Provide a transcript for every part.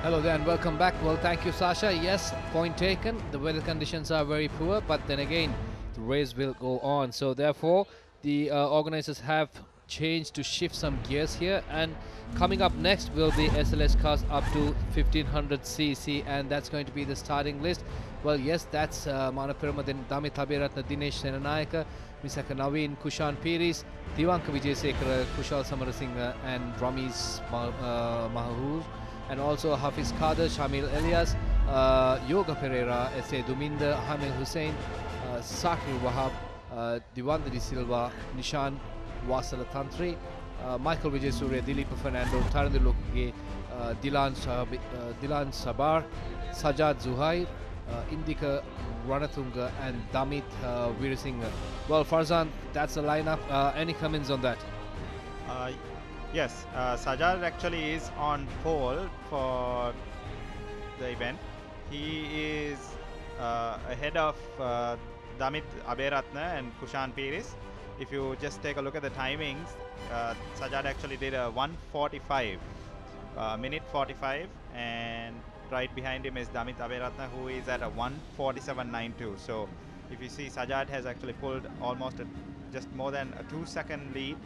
Hello there and welcome back. Well, thank you, Sasha. Yes, point taken. The weather conditions are very poor, but then again, the race will go on. So, therefore, the organizers have changed to shift some gears here. And coming up next will be SLS cars up to 1500cc, and that's going to be the starting list. Well, yes, that's Manapirama, then Damit Abiratna, Dinesh Senanayaka, Misaka Naveen, Kushan Piris, Divanka Vijayasekara, Kushal Samarasinghe, and Ramesh Mahur, and also Hafiz Kader, Shamil Elias, Yoga Pereira, S.A. Duminder, Hamid Hussein, Sakir Wahab, Divanda Di Silva, Nishan Wasala Tantri, Michael Vijay Surya, Dilip Fernando, Tarandu Lokge, Dilan Sabar, Sajad Zuhair, Indika Ranatunga, and Damit Veerasinghe. Well, Farzan, that's the lineup. Any comments on that? Uh, yes, Sajad actually is on pole for the event. He is ahead of Damit Aberatna and Kushan Piris. If you just take a look at the timings, Sajad actually did a 1:45, minute 45, and right behind him is Damit Aberatna, who is at a 1:47.92. So if you see, Sajad has actually pulled almost just more than a 2-second lead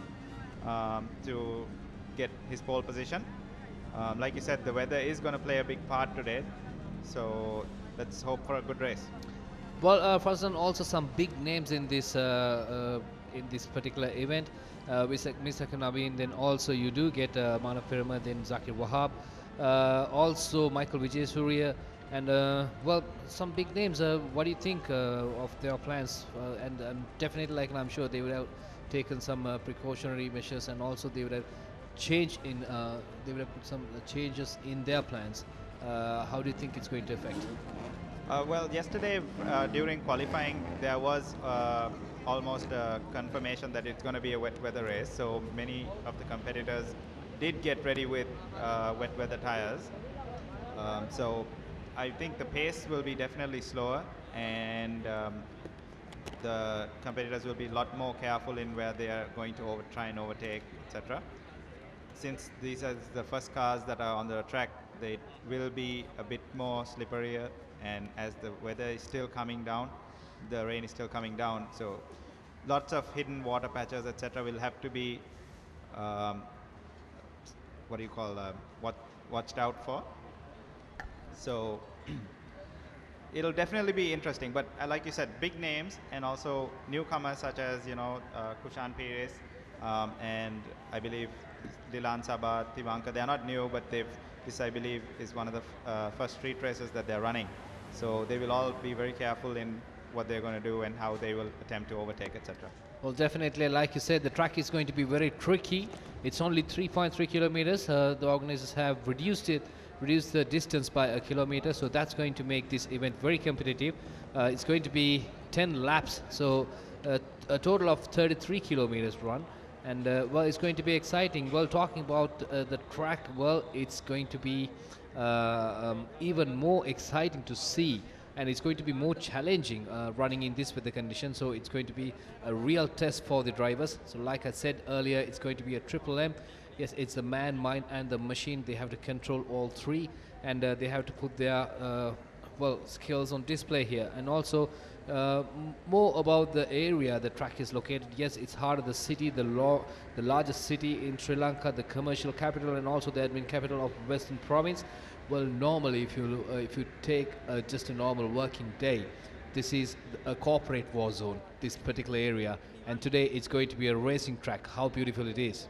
to get his pole position. Like you said, the weather is going to play a big part today, so let's hope for a good race. Well, Farzan, also some big names in this particular event. Mr. Kanabin, then also you do get Manav Pirma, then Zakir Wahab, also Michael Vijay Surya, and well, some big names. What do you think of their plans? And definitely, like, I'm sure they would have taken some precautionary measures, and also they would have changed in they would have put some changes in their plans. How do you think it's going to affect? Well, yesterday during qualifying, there was almost a confirmation that it's going to be a wet weather race. So many of the competitors did get ready with wet weather tires. So I think the pace will be definitely slower, and the competitors will be a lot more careful in where they are going to try and overtake, etc. Since these are the first cars that are on the track, they will be a bit more slipperier, and as the weather is still coming down, the rain is still coming down, so lots of hidden water patches, etc. will have to be um, what do you call watched out for. So it'll definitely be interesting, but like you said, big names and also newcomers such as Kushan Pires, and I believe Dilan Sabat, Tivanka. They are not new, but this I believe is one of the first street races that they're running. So they will all be very careful in what they're going to do and how they will attempt to overtake, etc. Well, definitely, like you said, the track is going to be very tricky. It's only 3.3 kilometers. The organizers have reduced the distance by a kilometer, so that's going to make this event very competitive. It's going to be 10 laps, so a total of 33 kilometers run. And well, it's going to be exciting. Well, talking about the track, well, it's going to be even more exciting to see, and it's going to be more challenging running in this weather condition. So it's going to be a real test for the drivers. So like I said earlier, it's going to be a triple M. Yes, it's the man, mind, and the machine. They have to control all three, and they have to put their well, skills on display here. And also more about the area the track is located. Yes, it's heart of the city, the largest city in Sri Lanka, the commercial capital, and also the admin capital of Western Province. Well, normally if you take just a normal working day, this is a corporate war zone, this particular area, and today it's going to be a racing track. How beautiful it is.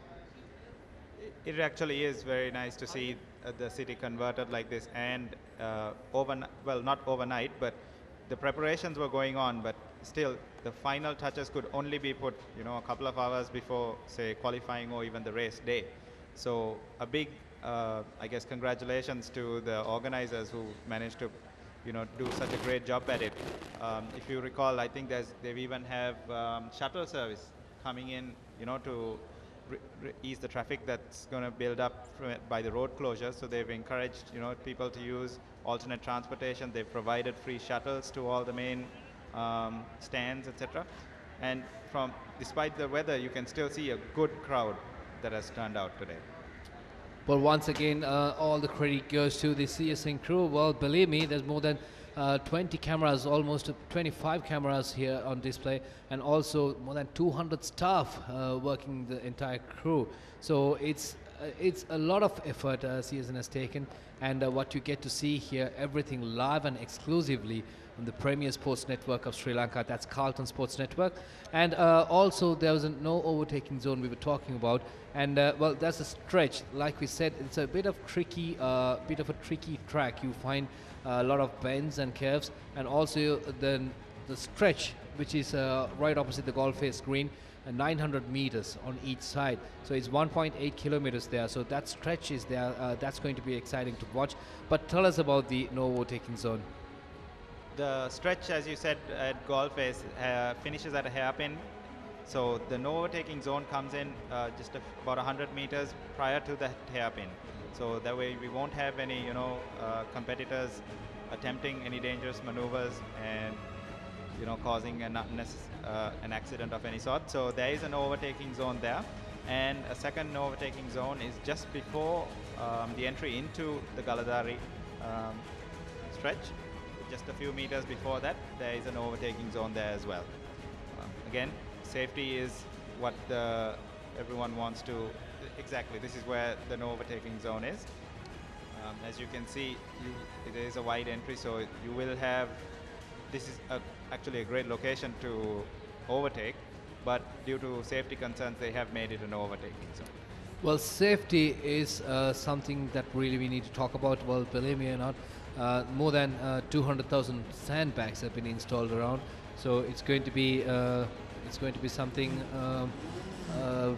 It actually is very nice to see the city converted like this, and well, not overnight, but the preparations were going on, but still the final touches could only be put, a couple of hours before, say, qualifying or even the race day. So a big, I guess, congratulations to the organizers who managed to, do such a great job at it. If you recall, I think they've even have shuttle service coming in, to ease the traffic that's going to build up by the road closures. So they've encouraged people to use alternate transportation. They've provided free shuttles to all the main stands, etc. And despite the weather, you can still see a good crowd that has turned out today. Well, once again, all the credit goes to the CSN crew. Well, believe me, there's more than 20 cameras, almost 25 cameras here on display, and also more than 200 staff working the entire crew. So it's a lot of effort CSN has taken, and what you get to see here, everything live and exclusively on the premier sports network of Sri Lanka, that's Carlton Sports Network. And also there was a no overtaking zone we were talking about, and well, that's a stretch. Like we said, it's a bit of a tricky track. You find a lot of bends and curves, and also the stretch, which is right opposite the golf face green, 900 meters on each side. So it's 1.8 kilometers there. So that stretch is there. That's going to be exciting to watch. But tell us about the no overtaking zone. The stretch, as you said, at Golf Face finishes at a hairpin. So the no overtaking zone comes in just about 100 meters prior to the hairpin. So that way we won't have any, competitors attempting any dangerous maneuvers and, causing an accident of any sort. So there is an overtaking zone there. And a second no overtaking zone is just before the entry into the Galadari stretch. Just a few meters before that, there is an overtaking zone there as well. Again, safety is what everyone wants to. Exactly, this is where the no overtaking zone is. As you can see, it is a wide entry, so you will have. This is actually a great location to overtake, but due to safety concerns, they have made it an overtaking zone. Well, safety is something that really we need to talk about. Well, believe me or not, more than 200,000 sandbags have been installed around. So it's going to be something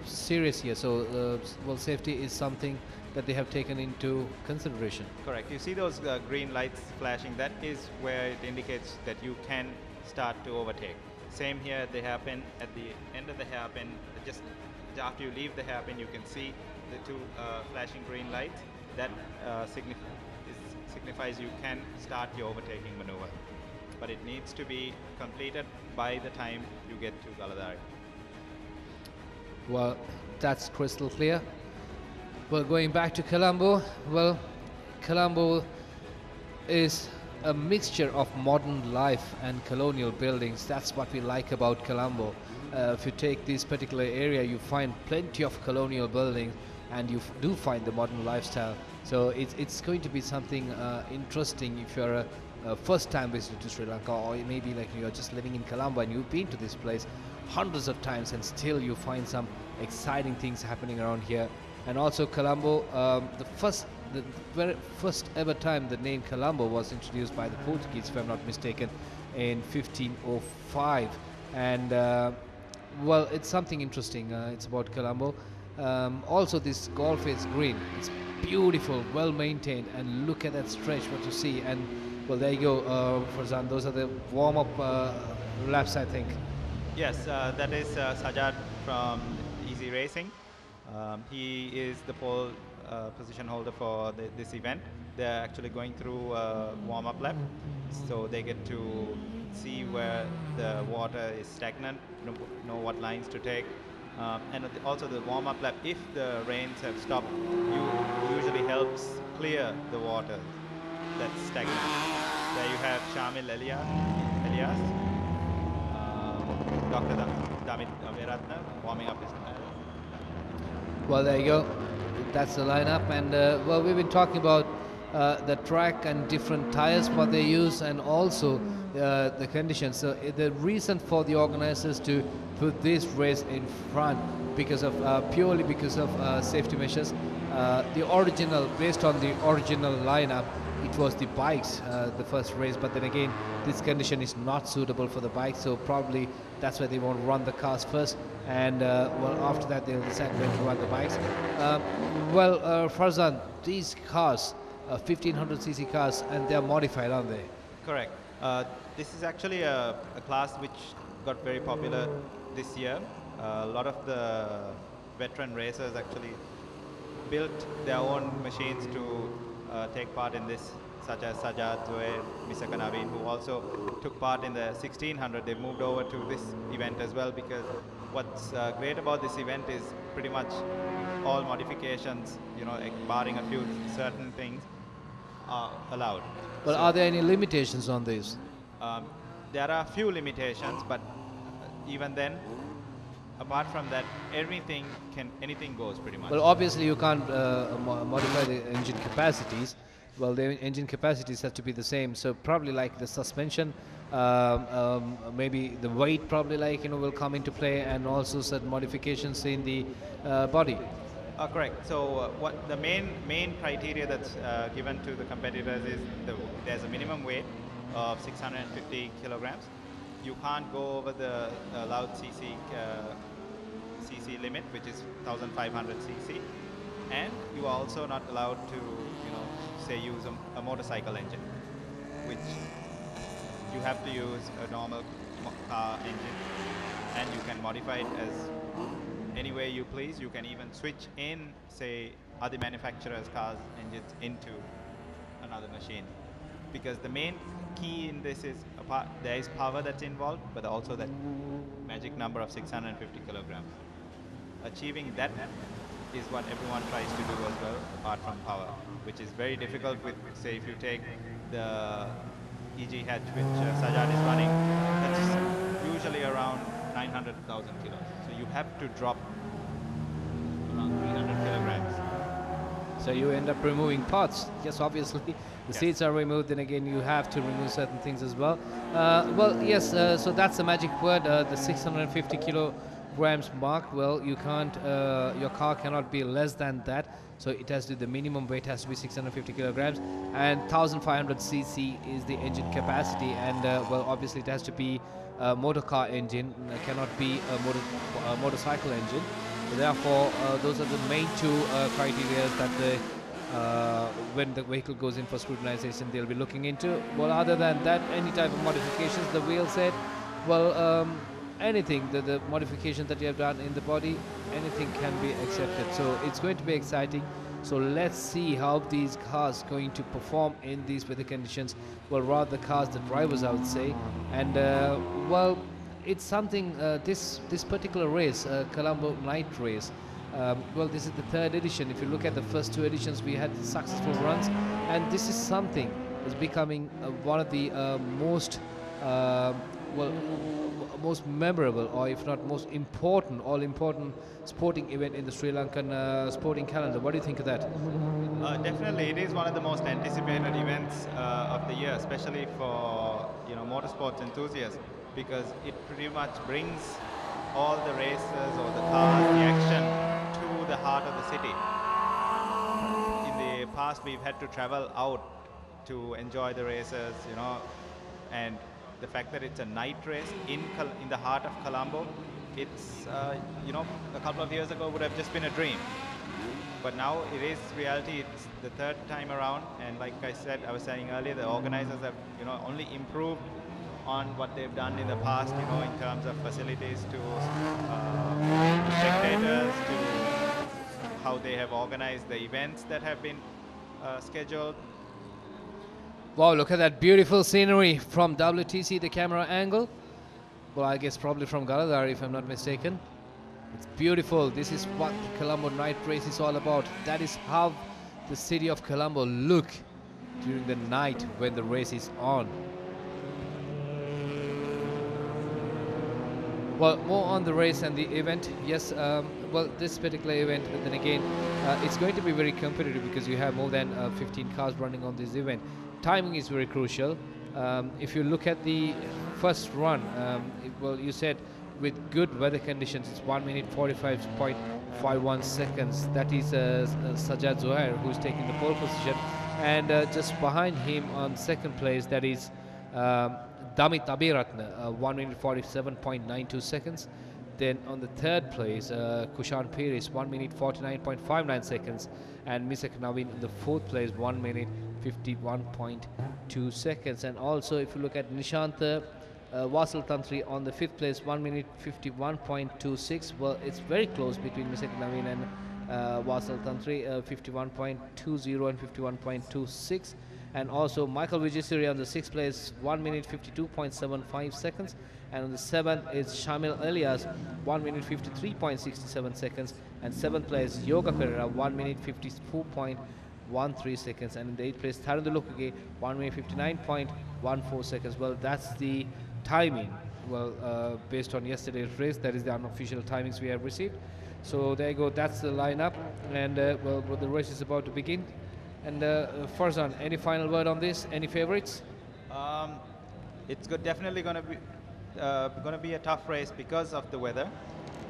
serious here. So well, safety is something that they have taken into consideration. Correct. You see those green lights flashing? That is where it indicates that you can start to overtake. Same here at the hairpin. At the end of the hairpin, just after you leave the hairpin, you can see the two flashing green lights. That signifies you can start your overtaking maneuver. But it needs to be completed by the time you get to Galadari. Well, that's crystal clear. Well, going back to Colombo, well, Colombo is a mixture of modern life and colonial buildings. That's what we like about Colombo. If you take this particular area, you find plenty of colonial buildings, and you do find the modern lifestyle. So it's going to be something interesting if you're a first-time visitor to Sri Lanka, or maybe like you're just living in Colombo and you've been to this place hundreds of times, and still you find some exciting things happening around here. And also Colombo, the very first ever time the name Colombo was introduced by the Portuguese, if I'm not mistaken, in 1505. And well, it's something interesting. It's about Colombo. Also, this golf is green. It's beautiful, well maintained, and look at that stretch. What you see, and well, there you go, Farzan. Those are the warm-up laps, I think. Yes, that is Sajad from Easy Racing. He is the pole position holder for this event. They're actually going through a warm-up lap, so they get to see where the water is stagnant, know what lines to take, and also the warm-up lap. If the rains have stopped, usually helps clear the water that's stagnant. There you have Shamil Elias, Dr. Damit Veratna warming up his. Well, there you go. That's the lineup, and well, we've been talking about the track and different tires what they use, and also the conditions. So the reason for the organizers to put this race in front purely because of safety measures. Based on the original lineup, it was the bikes the first race, but then again this condition is not suitable for the bikes, so probably that's why they won't run the cars first, and well, after that they'll decide when to run the bikes. Farzan, these cars, 1500cc cars, and they're modified, aren't they? Correct. This is actually a class which got very popular this year. A lot of the veteran racers actually built their own machines to take part in this, such as Sajad, Zohair, Misaka Naveen, who also took part in the 1600. They moved over to this event as well because what's great about this event is pretty much all modifications, like barring a few certain things, are allowed. Well, So are there any limitations on this? um, there are a few limitations, but even then, apart from that, anything goes pretty much. Well, obviously you can't modify the engine capacities. Well, the engine capacities have to be the same. So probably like the suspension, maybe the weight probably like will come into play, and also certain modifications in the body. Correct. So what the main criteria that's given to the competitors is there's a minimum weight of 650 kilograms. You can't go over the allowed cc limit, which is 1500 cc, and you are also not allowed to say use a motorcycle engine, which you have to use a normal car engine, and you can modify it as any way you please. You can even switch in, say, other manufacturers' cars engines into another machine, because the main key in this is there is power that's involved, but also that magic number of 650 kilograms. Achieving that is what everyone tries to do as well, apart from power, which is very difficult with, say, if you take the EG hatch which Sajad is running, that's usually around 900,000 kilos. So you have to drop around 300 kilograms. So you end up removing parts. Yes, obviously the seats are removed, then again you have to remove certain things as well. Well, yes, so that's the magic word, the 650 kilograms mark. Well, you can't, your car cannot be less than that. So it has to, the minimum weight has to be 650 kilograms, and 1500 cc is the engine capacity. And well, obviously it has to be a motor car engine, cannot be a motorcycle engine. Therefore, those are the main two criteria that when the vehicle goes in for scrutinization, they'll be looking into. Well, other than that, any type of modifications, the wheel said, well, anything, the modifications that you have done in the body, anything can be accepted. So it's going to be exciting. So let's see how these cars going to perform in these weather conditions. Well, rather the cars, the drivers, I would say. And well, it's something, this particular race, Colombo night race, well, this is the third edition. If you look at the first two editions, we had successful runs, and this is something that's becoming one of the most well, most memorable, or if not most important, all-important sporting event in the Sri Lankan sporting calendar. What do you think of that? Definitely, it is one of the most anticipated events of the year, especially for motorsports enthusiasts, because it pretty much brings all the races or the cars, the action to the heart of the city. In the past, we've had to travel out to enjoy the races, and the fact that it's a night race in the heart of Colombo, it's a couple of years ago would have just been a dream, but now it is reality. It's the third time around, and like I was saying earlier, the organizers have only improved on what they've done in the past, in terms of facilities to spectators, to how they have organized the events that have been scheduled. Wow, look at that beautiful scenery from WTC, the camera angle. Well, I guess probably from Galadar, if I'm not mistaken. It's beautiful. This is what Colombo night race is all about. That is how the city of Colombo look during the night when the race is on. Well, more on the race and the event. Yes, well, this particular event, but then again, it's going to be very competitive because you have more than 15 cars running on this event. Timing is very crucial. If you look at the first run, well, you said with good weather conditions, it's 1 minute 45.51 seconds. That is Sajad Zuhair, who's taking the pole position. And just behind him on second place, that is Damit Abiratna, 1 minute 47.92 seconds. Then on the third place, Kushan Piris, 1 minute 49.59 seconds. And Misak Navin in the fourth place, 1 minute 51.2 seconds. And also, if you look at Nishant Vasil Tantri on the fifth place, 1 minute 51.26. Well, it's very close between Misak Navin and Vasil Tantri, 51.20 and 51.26. And also Michael Vijayasuri on the 6th place, 1 minute 52.75 seconds. And on the 7th is Shamil Elias, 1 minute 53.67 seconds. And 7th place, Yoga Pereira, 1 minute 54.13 seconds. And in the 8th place, Tharundu Lukuge, 1 minute 59.14 seconds. Well, that's the timing. Well, based on yesterday's race, that is the unofficial timings we have received. So there you go, that's the lineup. And well, the race is about to begin. And Farzan, any final word on this? Any favorites? It's definitely going to be a tough race because of the weather.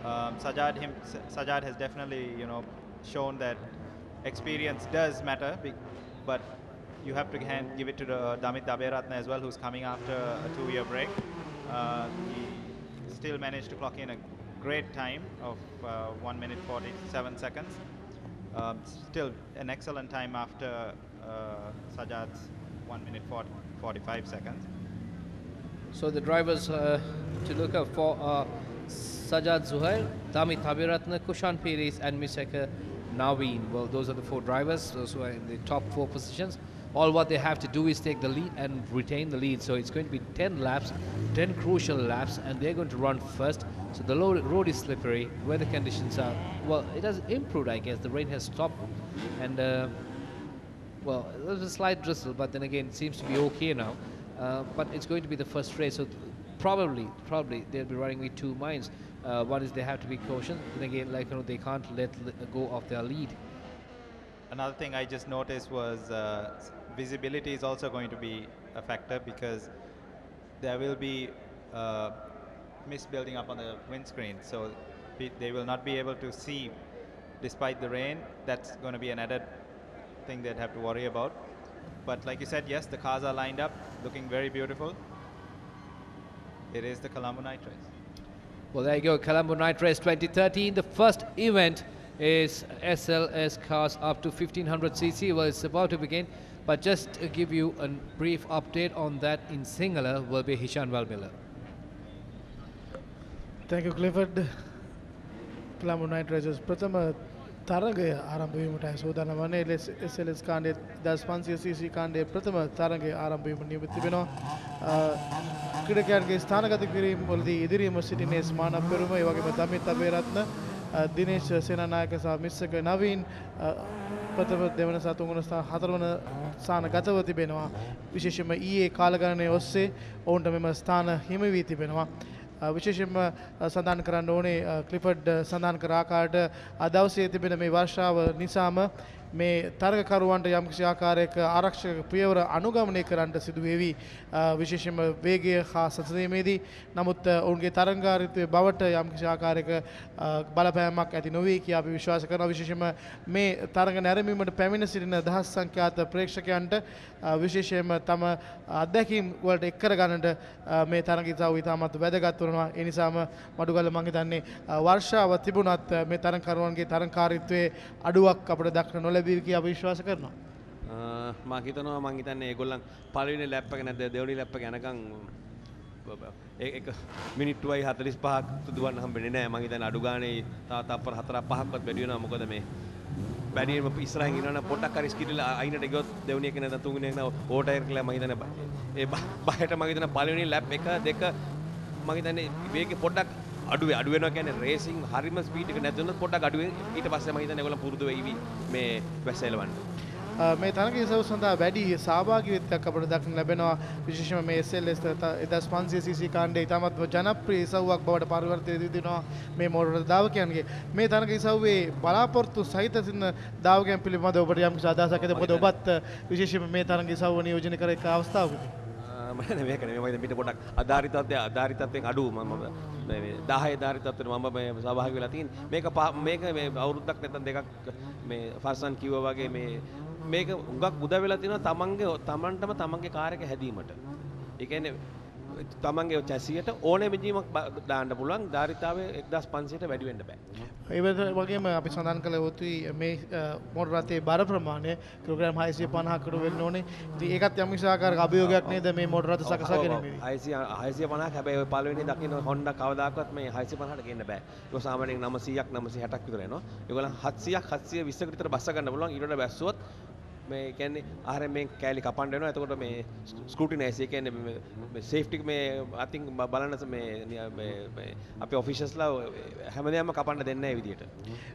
Sajjad has definitely, shown that experience does matter, but you have to give it to the Damit Daberatne as well, who's coming after a 2-year break. He still managed to clock in a great time of 1 minute 47 seconds. Still an excellent time after Sajjad's 1 minute 45 seconds. So the drivers to look out for are Sajjad Zuhair, Damit Daberatne, Kushan Perez and Miseka Naveen. Well, those are the 4 drivers, those who are in the top 4 positions. All what they have to do is take the lead and retain the lead. So it's going to be 10 laps, 10 crucial laps, and they're going to run first. So the road is slippery, weather conditions are, well, it has improved, I guess. The rain has stopped, and well, there's a slight drizzle, but then again, it seems to be okay now. But it's going to be the first race, so probably they'll be running with 2 minds. One is they have to be cautious, then again, they can't let go of their lead. Another thing I just noticed was visibility is also going to be a factor, because there will be mist building up on the windscreen, so they will not be able to see despite the rain. That's going to be an added thing they'd have to worry about. But like you said, yes, the cars are lined up, looking very beautiful. It is the Colombo Night Race. Well, there you go, Colombo Night Race 2013. The first event is SLS cars up to 1500cc. Well, it's about to begin, but just to give you a brief update on that in Sinhala will be Hishan Valmiller. Thank you, Clifford. Colombo Night Races ප්‍රථම තරගය ආරම්භ වීමටයි සූදානම් වන්නේ. SLS කාණ්ඩයේ 1500cc කාණ්ඩයේ ප්‍රථම තරගය ආරම්භ වීම නියමිත තිබෙනවා. ක්‍රීඩකයන්ගේ ස්ථානගත කිරීම වලදී ඉදිරියම සිටින ස්මාන පෙරුම, ඒ වගේම දමිත් අබේරත්න, දිනේෂ් සේනානායක සහ මිස්සක නවීන් ප්‍රථම දෙවන සහ තුන්වන සහ හතරවන ස්ථාන ගතව තිබෙනවා. විශේෂයෙන්ම ඊයේ කාලගණනයේ ඔස්සේ ඔවුන්ට මෙම ස්ථාන හිමි වී තිබෙනවා. විශේෂයෙන්ම සඳහන් කරන්න ඕනේ ක්ලිෆර්ඩ් සඳහන් කර ආකාරයට අදවසේ තිබෙන මේ වර්ෂාව නිසාම මේ තරගකරුවන්ට යම්කිසි ආකාරයක ආරක්ෂක පියවර අනුගමනය කරන්නට සිදු වෙවි. විශේෂයෙන්ම වේගය හා සැසඳීමේදී. නමුත් ඔවුන්ගේ තරංගාරීත්වයේ බවට යම්කිසි ආකාරයක බලපෑමක් ඇති නොවේ කියා අපි විශ්වාස කරනවා. විශේෂයෙන්ම මේ තරග නැරඹීමට පැමිණ සිටින දහස් සංඛ්‍යාත ප්‍රේක්ෂකයන්ට විශේෂයෙන්ම තම අත්දැකීම් වලට එක් කර ගන්නට මේ තරගය ඉතාමත් වැදගත් වෙනවා. ඒ නිසාම මඩුගල්ල මම හිතන්නේ වර්ෂාව තිබුණත් මේ තරගකරුවන්ගේ තරංකාරීත්වයේ අඩුවක් අපිට දක්න නොලැබී කියා අපි විශ්වාස කරනවා. මම හිතනවා මම හිතන්නේ ඒගොල්ලන් පළවෙනි ලැප් එක නැද්ද දෙවෙනි ලැප් එක යනකම් ඒක මිනිත්තුවයි 45ක් දුවන්න හම්බෙන්නේ නැහැ. මම හිතන්නේ අඩු ගානේ තප්පර 4-5ක්වත් වැඩි වෙනවා. මොකද මේ බැරිම ඉස්සරහින් ඉන්නවනම් පොඩ්ඩක් හරි ස්කිඩ්ලා අයිනට ගියොත් දෙවෙනි එක නැත්නම් තුන්වෙනි එක නෝ ඕටයර් කියලා මම හිතන්නේ ඒ බයට මම හිතන්නේ පළවෙනි ලැප් 1 2 මම හිතන්නේ වේගෙ පොඩ්ඩක් අඩු වෙනවා කියන්නේ රේසින් හරිම ස්පීඩ් එක නැති වුණොත් පොඩ්ඩක් අඩු වෙයි. ඊට පස්සේ මම හිතන්නේ ඒගොල්ලන් පුරුදු වෙයි මේ වැස්සෙලවන්න. මේ තරගයේ ඉසව් සඳහා වැඩි සහභාගීත්වයක් අපට දක්න ලැබෙනවා. විශේෂයෙන්ම මේ SLS 1500cc කාණ්ඩයේ ඉතාමත් ජනප්‍රිය ඉසව්වක් බවට පරිවර්තනය වී තිනවා මේ මෝටර ධාවකයන්ගේ. මේ තරග ඉසව්වේ බලාපොරොත්තු සහිත සිටින ධාවකයන් පිළිබඳව ඔබට යම් කිසි අදහසක් ඇති. මොකද ඔබත් විශේෂයෙන්ම මේ තරග ඉසව්ව නියෝජනය කර එක් අවස්ථාවකදී මම මේක නෙමෙයි මම පිට පොඩක් ආධාරිතත්වයෙන් අඩු මම මේ 10 ආධාරිතත්වෙට මම මේ සහභාගී වෙලා තියෙන්නේ. මේක මේ අවුරුද්දක් නැත්නම් දෙකක් මේ ෆර්සන් කිව්වා වගේ මේක උගක් උදව් වෙලා තියෙනවා තමන්ටම තමන්ගේ කාර් එක හැදීමට. ඒ කියන්නේ තමන්ගේ චැසියට ඕනෑම විදිහක් දාන්න පුළුවන්. ධාරිතාවය 1500ට වැඩි වෙන්න බෑ. ඒ වගේම අපි සඳහන් කළ යුතුයි මේ මෝටර රථයේ බර ප්‍රමාණය කිලෝග්‍රෑම් 650කට වෙන්න ඕනේ. ඉතින් ඒකත් යම් ආකාරයක අභියෝගයක් නේද මේ මෝටර රථ සකසා ගැනීමේදී. 650ක් හැබැයි ඔය පළවෙනි දකින්න Honda කවදාකවත් මේ 650ට ගේන්න බෑ. ඒක සාමාන්‍යයෙන් 900ක් 960ක් විතර එනවා. ඒගොල්ලන් 700ක් 720කට විතර බස්ස ගන්න පුළුවන්. ඊට වඩා බැස්සුවොත් මේ කියන්නේ ආහාරයෙන් මේ කෑලි කපන්න වෙනවා. එතකොට මේ ස්ක්‍රූටිනයිස් ඒ කියන්නේ මේ සේෆ්ටි මේ I think බලන්න මේ අපේ ඔෆිෂල්ස්ලා හැමදේම කපන්න දෙන්නේ නැහැ විදියට.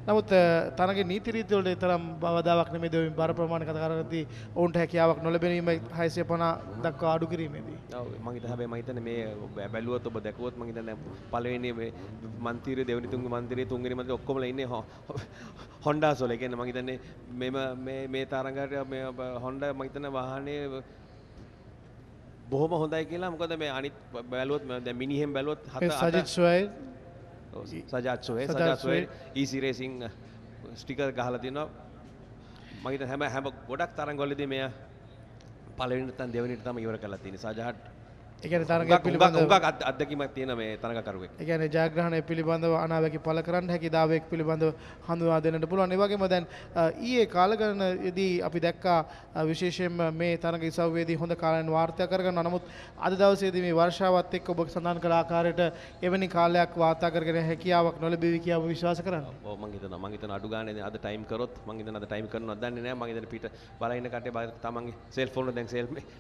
නමුත් තරගේ නීති රීති වලට තරම් බවදාවක් නෙමෙයි දෙවියන් බර ප්‍රමාණය කතා කරද්දී ඔවුන්ට හැකියාවක් නොලැබෙනීම 650 දක්වා අඩු කිරීමේදී. ඔව් මම හිතන්නේ හැබැයි මම හිතන්නේ මේ බැලුවොත් ඔබ දැකුවොත් මම හිතන්නේ පළවෙනි මේ මන්තිරේ දෙවෙනි තුන්වෙනි මන්තිරේ තුන්වෙනි මන්තිරේ ඔක්කොමලා ඉන්නේ හොන්ඩාස් වල. ඒ කියන්නේ මම හිතන්නේ මේ තරඟට මේ හොන්ඩා මම හිතන්නේ වාහනේ බොහොම හොඳයි කියලා. මොකද මේ අනිත් බැලුවොත් දැන් මිනිහෙන් බැලුවොත් සජිත් සොයල් සජාත් සොයල් ඊසි රේසිං ස්ටිකර් ගහලා තියෙනවා. මම හිතන්නේ හැම ගොඩක් තරඟවලදී මෙයා පළවෙනි නැත්නම් දෙවෙනිට තමයි ඉවර කරලා තියෙන්නේ. සජාත් ඒ කියන්නේ තරගය පිළිබඳව උගක් අත්දැකීමක් තියෙන මේ තරඟකරුවෙක්. ඒ කියන්නේ ජයග්‍රහණය පිළිබඳව අනාවැකි පළ කරන්න හැකි දාවයක් පිළිබඳව හඳුනා දෙන්නට පුළුවන්. ඒ වගේම දැන් ඊයේ කාලගණනයේදී අපි දැක්කා විශේෂයෙන්ම මේ තරග ඉසව්වේදී හොඳ කාලයන් වාර්තා කරගන්නවා. නමුත් අද දවසේදී මේ වර්ෂාවත් එක්ක ඔබ සඳහන් කළ ආකාරයට එවැනි කාලයක් වාර්තා කරගෙන හැකියාවක් නොලැබෙවි කියලා ඔබ විශ්වාස කරන්නේ? ඔව් මම හිතනවා අඩු ගානේ අද ටයිම් කරොත් මම හිතනවා අද ටයිම් කරනවද දන්නේ නැහැ. මම හිතන්නේ පිට බලා ඉන්න කට්ටිය තමන්ගේ සෙල්ෆෝන් වල දැන්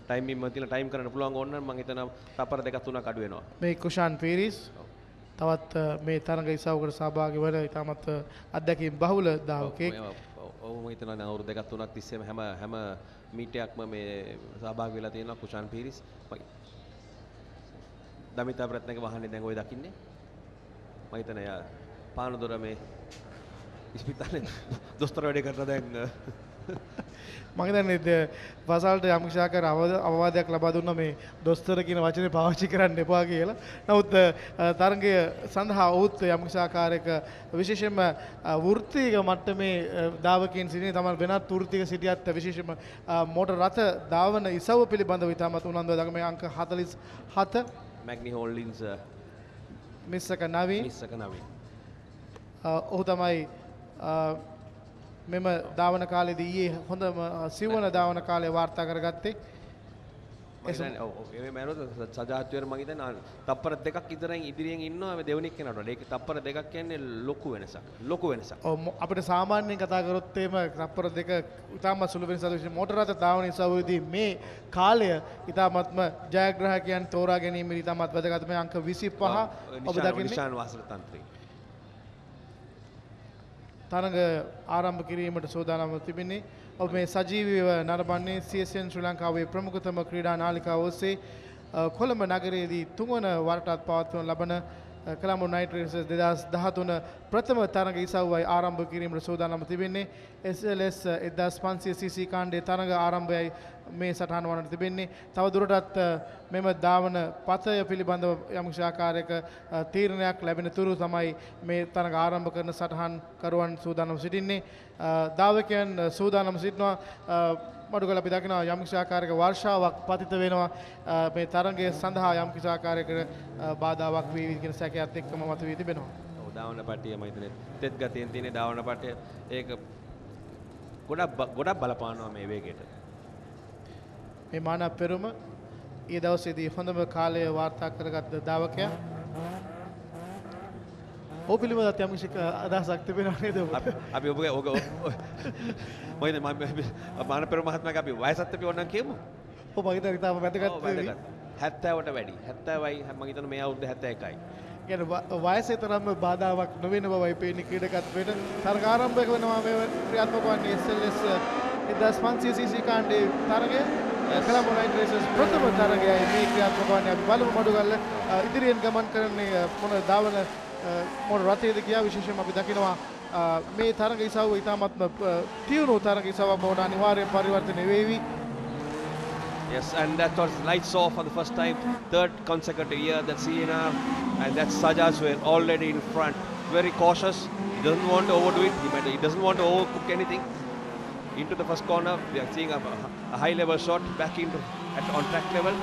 ටයිම් බිම් තියලා ටයිම් කරන්න පුළුවන් ඕන නම් මම හිතනවා තපර දෙකක් තුනක් අඩු වෙනවා. මේ කුෂාන් පීරිස් තවත් මේ තරග ඉසව්වකට සහභාගී වන ඉතාමත් අත්දැකීම් බහුල දාවකෙක්. ඔව් මම හිතනවා දැන් අවුරුදු දෙකක් තුනක් තිස්සේම හැම මීටයක්ම මේ සහභාගී වෙලා තියෙනවා කුෂාන් පීරිස්. දමිතා ප්‍රත්නක වාහනේ දැන් ඔය දකින්නේ. මම හිතන්නේ යා පානදොර මේ ඉස්පිතාලේ දොස්තර වැඩ කරලා දැන් මම හිතන්නේ වසල්ට යම් ශාකර අවවාදයක් ලබා දුන්නා මේ දොස්තර කියන වචනේ පාවිච්චි කරන්න එපා කියලා. නමුත් තරගය සඳහා ඔහුත් යම් ශාකාරයක විශේෂයෙන්ම වෘත්තීය මට්ටමේ දාවකයන් සිටින තමයි වෙනත් වෘත්තීය සිටියත් විශේෂයෙන්ම මෝටර් රථ ධාවන ඉසව්ව පිළිබඳව ඉතාමත් උනන්දුව දක්වන මේ අංක 47 මැග්නි හෝල්ඩින්ස් මිස්සක නවීන් ඔහු තමයි මෙම ධාවන කාලේදී ඊයේ හොඳම සිව්වන ධාවන කාලේ වාර්තා කරගත්තේ. ඒ මෑනොත් සජාත්වර මම හිතන්නේ තප්පර දෙකක් ඉදරෙන් ඉදිරියෙන් ඉන්නවා මේ දෙවෙනි කෙනාට වඩා. ඒක තප්පර දෙකක් කියන්නේ ලොකු වෙනසක්. ඔව් අපිට සාමාන්‍යයෙන් කතා කරොත් එහෙම තප්පර දෙක ඉතාමත් සුළු වෙනසක් විශේෂ මෝටර රථ ධාවන ඉසව්වේදී මේ කාලය ඉතාමත්ම ජයග්‍රාහකයන් තෝරා ගැනීමේ ඉතාමත් වැදගත් මේ අංක 25 ඔබ දකින්නේ නිශාන් වාසල තන්ත්‍රී. තරග ආරම්භ කිරීමට සූදානම්ව තිබෙන්නේ. ඔබ මේ සජීවීව නරඹන්නේ CSN ශ්‍රී ලංකාවේ ප්‍රමුඛතම ක්‍රීඩා නාලිකාව ඔස්සේ කොළඹ නගරයේදී තුන්වන වරටත් පවත්වන ලබන කොළඹ නයිට් රේසස් 2013 ප්‍රථම තරග ඉසව්වයි ආරම්භ කිරීමට සූදානම්ව තිබෙන්නේ. SLS 1500 cc කාණ්ඩයේ තරග ආරම්භයයි මේ සටහන වනට තිබෙන්නේ. තව දුරටත් මෙම ධාවන පතය පිළිබඳව යම් ආකාරයක තීරණයක් ලැබෙන තුරු තමයි මේ තරග ආරම්භ කරන සටහන් කරුවන් සූදානම් සිටින්නේ. ධාවකයන් සූදානම් සිටිනවා. මඩුගල අපි දකිනවා යම් ආකාරයක වර්ෂාවක් පතිත වෙනවා. මේ තරගය සඳහා යම් ආකාරයකට බාධාවක් වී කියන සැකයත් එක්කම මතුවී තිබෙනවා. ඔව් ධාවන පටිය මම හිතන්නේ තෙත් ගතියෙන් තියෙන ධාවන පටිය ඒක ගොඩක් බලපානවා මේ වේගයට. මේ මානව පෙරුම ඊ දවසේදී හොඳම කාලය වාර්තා කරගත් ධාවකයා. ඔය පිළිබඳව යම් අදහසක් තිබෙනව නේද ඔබට? අපි ඔබගේ මොකද මානව පෙරුම මහත්මයාගේ අපි වයසත් අපි ඕනනම් කියමු. ඔව් මම හිතන්නේ තාම වැදගත් වෙවි. 70ට වැඩි. 70යි මම හිතන්නේ මේ අවුරුද්ද 71යි. කියන්නේ වයසේ තරම්ම බාධාවක් නොවන බවයි පේන්නේ ක්‍රීඩකත්වයට. තරග ආරම්භ වෙනවා මේ ක්‍රියාත්මක වන්නේ SLS 1500 cc කාණ්ඩයේ තරගය. Colombo night races ප්‍රථම තරගයයි මේ ක්‍රියාත්මක වන්නේ. අපි බලමු මඩුගල්ල ඉදිරියෙන් ගමන් කරන්නේ මොන ධාවන මොන රථයේද කියා විශේෂයෙන්ම අපි දකිනවා මේ තරග ඉසව්ව ඉතාමත්ම තියුණු තරග ඉසව්වක් බවට අනිවාර්යෙන් පරිවර්තනය වෙවි. Yes, and that was lights off for the first time, third consecutive year that CNR, and that's Sajaz were already in front, very cautious. He doesn't want to overdo it. He doesn't want to overcook anything. Into the first corner, we are seeing a high level shot back into on track level,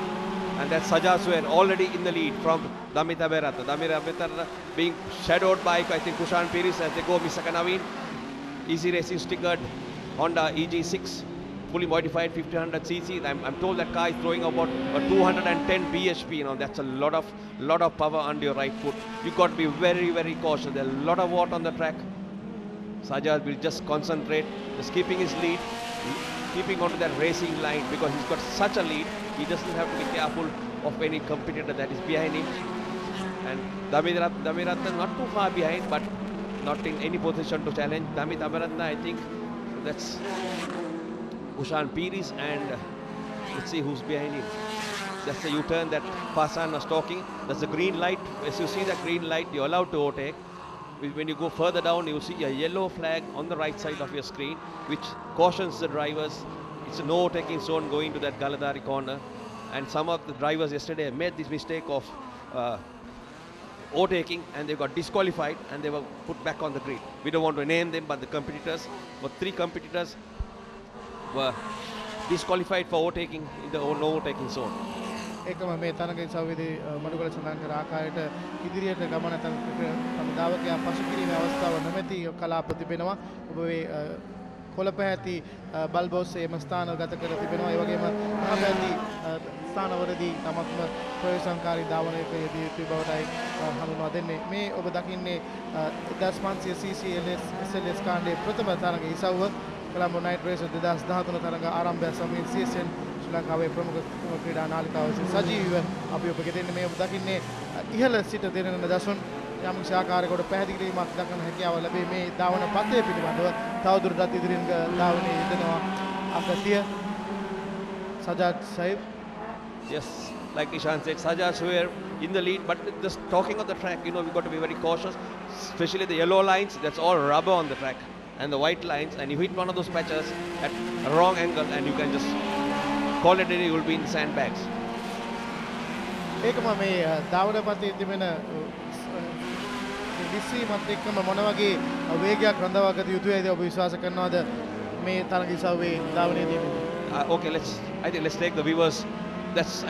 and that's Sajaz were already in the lead from Damita Berata. Damita Berata being shadowed by I think Kushan Piris as they go Misaka Naveen. Easy racing stickered Honda EG6. Fully modified 1500 cc. I'm told that car is throwing about 210 bhp. You know, that's a lot of power under your right foot. You got to be very cautious. There's a lot of water on the track. Sajaz will just concentrate, just keeping his lead. keeping onto that racing line because he's got such a lead. He doesn't have to be careful of any competitor that is behind him. And Damiratna not too far behind, but not in any position to challenge. Damiratna, I think that's Ushan Piris, and let's see who's behind him. That's the U-turn that Fasan was talking. That's the green light. As you see that green light, you're allowed to overtake. When you go further down, you see a yellow flag on the right side of your screen, which cautions the drivers. It's a no overtaking zone going to that Galadari corner. And some of the drivers yesterday made this mistake of overtaking, and they got disqualified and they were put back on the grid. We don't want to name them, but the competitors, but 3 competitors were disqualified for overtaking in the no overtaking zone. ඒකම මේ තරඟ ඉසව්වේදී මඩුගල සඳහන් කර ආකාරයට ඉදිරියට ගමන තම දාවකයා පසු කිරීමේ අවස්ථාව නැමැති කලාප තිබෙනවා. ඔබ මේ කොළපැහැති බල්බෝස්සේ එම ස්ථාන ගත කර තිබෙනවා. ඒ වගේම මහපැහැති ස්ථානවලදී තමක්ම ප්‍රවේශංකාරී ධාවනයක යෙදී යුතු බවටයි හඳුන්වා දෙන්නේ. මේ ඔබ දකින්නේ 1500 cc SLS කාණ්ඩයේ ප්‍රථම තරඟ ඉසව්ව කොළඹ නයිට් රේස් 2013 තරඟ ආරම්භය සමගින් CSN ශ්‍රී ලංකාවේ ප්‍රමුඛ ක්‍රීඩා නාලිකාව සජීවීව අපි ඔබට දෙන්නේ. මේ ඔබ දකින්නේ ඉහළ සිට දෙරෙන දසුන් යම්කිසි ආකාරයකට පැහැදිලි කිරීමක් දක්වන හැකියාව ලැබේ. මේ ධාවන පථය පිළිබඳව තවදුරටත් ඉදිරියෙන් ධාවනයේ යෙදෙනවා අගතිය සජාද් සයිබ්. Yes, like Ishan said, Sajaj were in the lead, but just talking of the track, you know, we've got to be very cautious, especially the yellow lines. That's all rubber on the track, and the white lines, and you hit one of those patches at a wrong angle and you can just call it a day, you will be in sandbags. ඒකම මේ ධාවන පථයේ තිබෙන දිස්වීමත් එක්කම මොන වගේ වේගයක් රඳවාගත යුතුයිද ඔබ විශ්වාස කරනවද මේ තරඟ ඉසව්වේ ධාවනයේදී? Okay, let's take the viewers.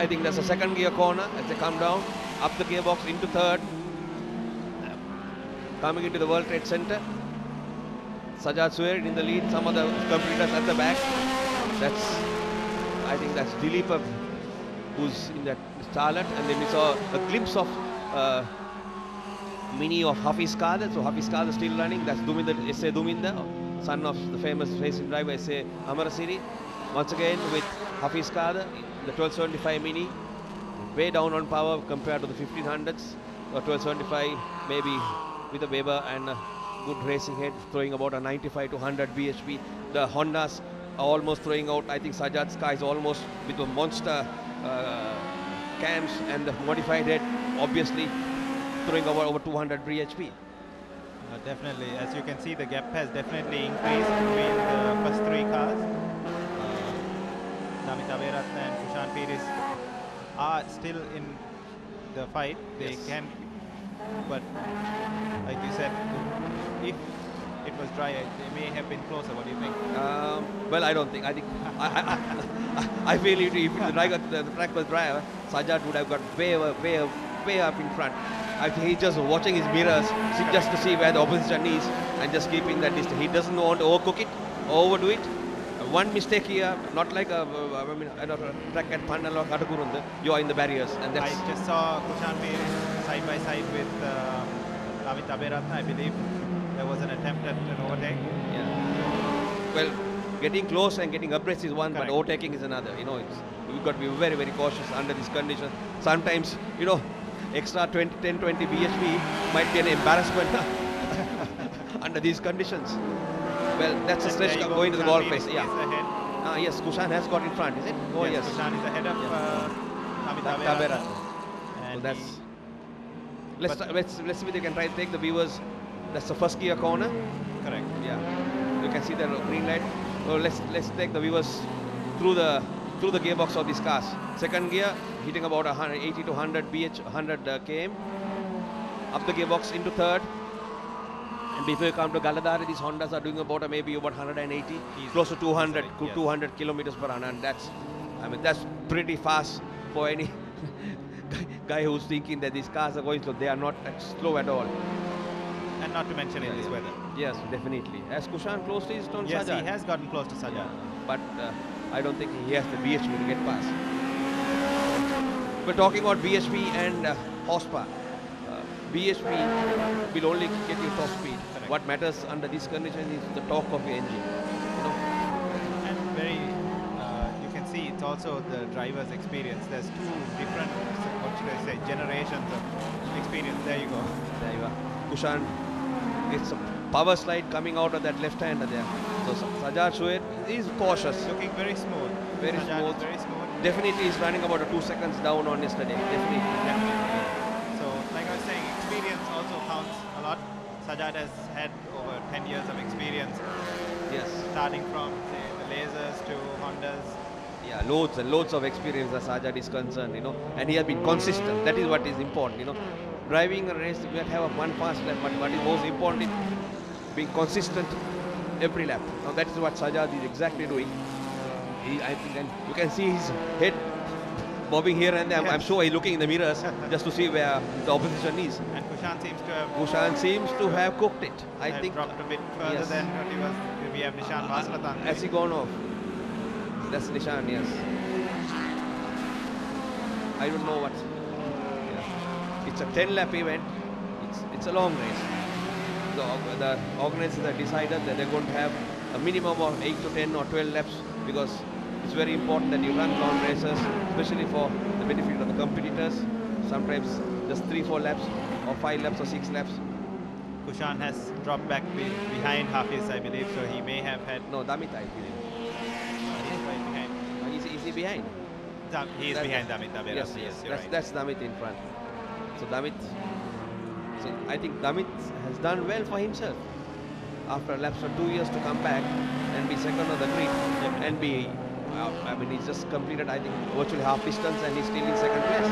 I think that's the second gear corner as they come down, up the gearbox into third, coming into the World Trade Center. Sajad Suer in the lead, some of the competitors at the back. I think that's Dilip who's in that Starlet, and then we saw a glimpse of mini of Hafiz Kader. So Hafiz Kader still running. That's Duminder, S.A. Duminder, son of the famous racing driver S.A. Amarasiri. Once again with Hafiz Kader, the 1275 mini, way down on power compared to the 1500s. Or 1275 maybe with a Weber and a good racing head, throwing about a 95 to 100 bhp. The Hondas are almost throwing out. I think Sajad Sky is almost with the monster cams and the modified head, obviously throwing over 200 bhp. Definitely, as you can see, the gap has definitely increased between the first 3 cars. Namita Veratna and Kushan Piris are still in the fight. They can, but like you said, if it was dry, they may have been closer. What do you think? Well, I don't think. I think I feel if the track was dry, Sajad would have got way up in front. I think he's just watching his mirrors just to see where the opposition is and just keeping that distance. He doesn't want to overcook it, overdo it. One mistake here, not like a track at Pandal or Katakurunda, you are in the barriers. And that's I just saw Kushan Piris side by side with Namita Veratna. I believe there was an attempt at an overtake. Yeah. Well, getting close and getting abreast is one, Correct. but overtaking is another. You know, we've got to be very, very cautious under these conditions. Sometimes, you know, extra 10, 20 bhp might be an embarrassment under these conditions. Well, that's a stretch going to the ball face. Yeah. Yes, Kushan has got in front, is it? Oh, yes. Kushan is ahead of Namita Veratna. And So that's. Let's see if they can try to take the viewers. That's the first gear corner. Correct. Yeah. You can see the green light. So let's take the viewers through the gearbox of these cars. Second gear, hitting about 80 to 100 km. Up the gearbox into third. And before you come to Galadari, these Hondas are doing about maybe about 180, close to 200, yes. 200 kilometers per hour, and that's pretty fast for any guy who's thinking that these cars are going slow. They are not slow at all. And not to mention in this weather. Yes, definitely. Has Kushan close to his turn? Yes, Sajad? he has gotten close to Sajad. But I don't think he has the BHP to get past. We're talking about BHP and horsepower. BHP will only get you top speed. Correct. What matters under these conditions is the torque of your engine. You know? And very, you can see it's also the driver's experience. There's two different, what should I say, generations of experience. There you go. There you are. Kushan, it's a power slide coming out of that left-hander there. So Sajjad Shoaib is cautious. Looking very smooth. Very Sajjad smooth. is very smooth. Definitely is running about 2 seconds down on yesterday. Definitely. So, like I was saying, experience also counts a lot. Sajjad has had over 10 years of experience. Yes. Starting from, say, the lasers to Hondas. Yeah, loads and loads of experience as Sajjad is concerned, and he has been consistent. That is what is important, Driving a race, you can have one fast lap, but what is most important is being consistent every lap. Now that is what Sajjad is exactly doing. I think, and you can see his head bobbing here and there. Yes. I'm sure he's looking in the mirrors just to see where the opposition is. And Kushan seems to have cooked it. I think dropped a bit further yes. than what he was. We have Nishan Vasalatan. Has he gone off? That's Nishan, yes. I don't know what. Yeah. It's a 10-lap event. It's a long race. The organizers have decided that they're going to have a minimum of 8 to 10 or 12 laps because it's very important that you run long races, especially for the benefit of the competitors. Sometimes just 3-4 laps or 5 laps or 6 laps. Kushan has dropped back behind Hafiz, I believe, so he may have had... No, Damit, I believe. He's right behind. Is he behind? He is behind Damit. Yes, you're right. that's Damit in front. So I think Damit has done well for himself. After a lapse of 2 years to come back and be second on the grid and be, he's just completed, I think, virtually half distance and he's still in second place.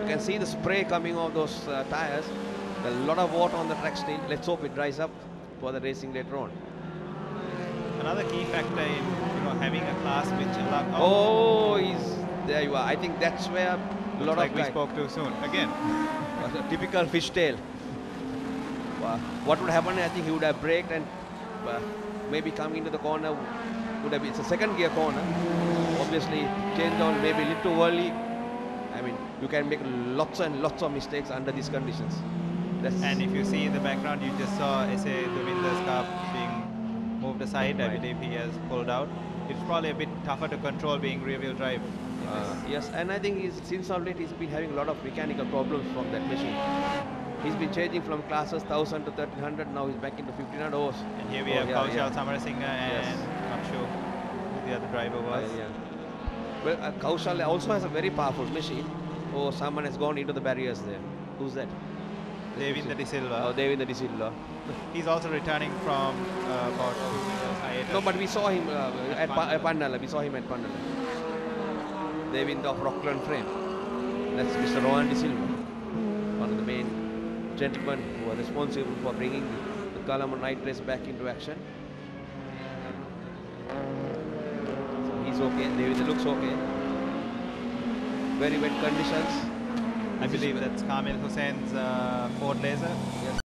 You can see the spray coming off those tires. There's a lot of water on the track still. Let's hope it dries up for the racing later on. Another key factor in having a class which allows... Oh, there you are. I think that's where a lot like of we spoke too soon. Again. A typical fishtail. What would happen? I think he would have braked and maybe coming into the corner would have been, it's a second gear corner. Obviously, change on maybe a little early. I mean, you can make lots and lots of mistakes under these conditions. And if you see in the background, you just saw SA Devinder's car being moved aside. Right. I believe he has pulled out. It's probably a bit tougher to control being rear-wheel drive. Yes, and I think since of late he's been having a lot of mechanical problems from that machine. He's been changing from classes 1000 to 1300. Now he's back into 1500 horse. And here we have Kaushal Samarasinghe and not sure who the other driver was. Well, Kaushal also has a very powerful machine. Oh, someone has gone into the barriers there. Who's that? Devinder De Silva. Oh, Devinder De Silva. He's also returning from about 2 years hiatus. No, but we saw him at Pandala. We saw him at Pandala. Devinder of Rockland frame. That's Mr. Rohan De Silva, one of the main gentlemen who are responsible for bringing the Kalamur night race back into action. So he's okay. Devinder looks okay. Very wet conditions. I believe that's Kamil Hussein's Ford Laser. Yes.